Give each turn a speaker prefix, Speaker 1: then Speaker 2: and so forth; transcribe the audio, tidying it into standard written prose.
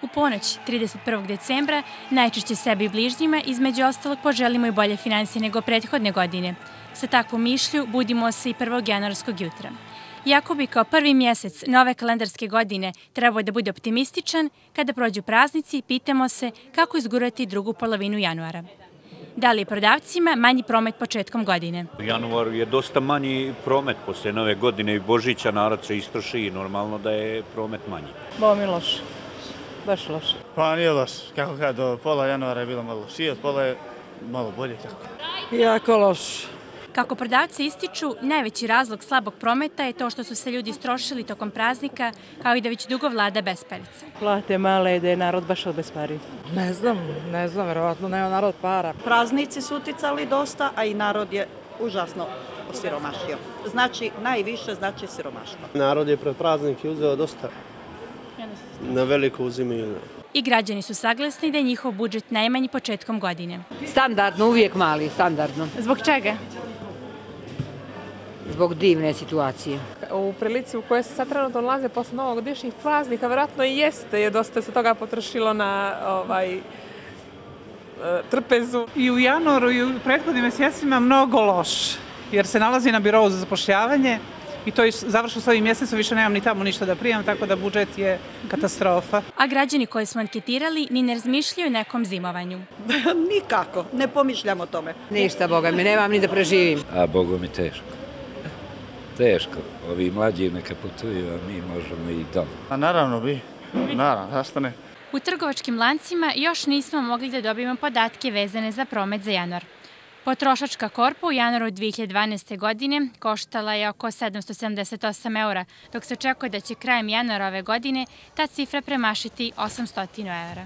Speaker 1: U ponoć, 31. decembra, najčešće sebi i bližnjima, između ostalog poželimo i bolje finansije nego prethodne godine. Sa takvom mišlju budimo se i 1. januarskog jutra. Iako bi kao prvi mjesec nove kalendarske godine trebao da bude optimističan, kada prođu praznici, pitamo se kako izgurati drugu polovinu januara. Da li je prodavcima manji promet početkom godine?
Speaker 2: U januaru je dosta manji promet posle nove godine i Božića, narod se istroši i normalno da je promet manji.
Speaker 3: Bo mi loše, baš loše.
Speaker 4: Pa nije loše, kako kada do pola januara je bilo malo lošije, od pola je malo bolje tako.
Speaker 3: Jako loše.
Speaker 1: Kako prodavci ističu, najveći razlog slabog prometa je to što su se ljudi istrošili tokom praznika, kao i da već dugo vlada besparica.
Speaker 3: Plate male, da je narod baš od bespari.
Speaker 5: Ne znam, verovatno nema narod para.
Speaker 6: Praznici su uticali dosta, a i narod je užasno osiromašio. Znači, najviše znači siromaštvo.
Speaker 7: Narod je pred praznike uzeo dosta, na veliko uzimaju.
Speaker 1: I građani su saglasni da je njihov budžet najmanji početkom godine.
Speaker 8: Standardno, uvijek mali, standardno.
Speaker 1: Zbog čega?
Speaker 8: Zbog divne situacije.
Speaker 9: U prilici u kojoj se sad trenutno nalaze posle novogodišnjih praznika, vjerojatno i jeste, je dosta se toga potrošilo na trpezu.
Speaker 10: I u januaru i u prethodnim mjesecima mnogo loš, jer se nalazi na birovu za zapošljavanje i to je završeno s ovim mjesecom, više nemam ni tamo ništa da prijam, tako da budžet je katastrofa.
Speaker 1: A građani koje smo anketirali ni ne razmišljaju o nekom zimovanju.
Speaker 6: Nikako, ne pomišljam o tome.
Speaker 8: Ništa, Boga mi, nemam ni da preživim.
Speaker 11: A Bogu mi teško. Teško. Ovi mlađi neka putuju, a mi možemo i doma.
Speaker 4: A naravno bi, naravno, zašto ne?
Speaker 1: U trgovačkim lancima još nismo mogli da dobijemo podatke vezane za promet za januar. Potrošačka korpa u januaru 2012. godine koštala je oko 778 eura, dok se očekuje da će krajem januara ove godine ta cifra premašiti 800 eura.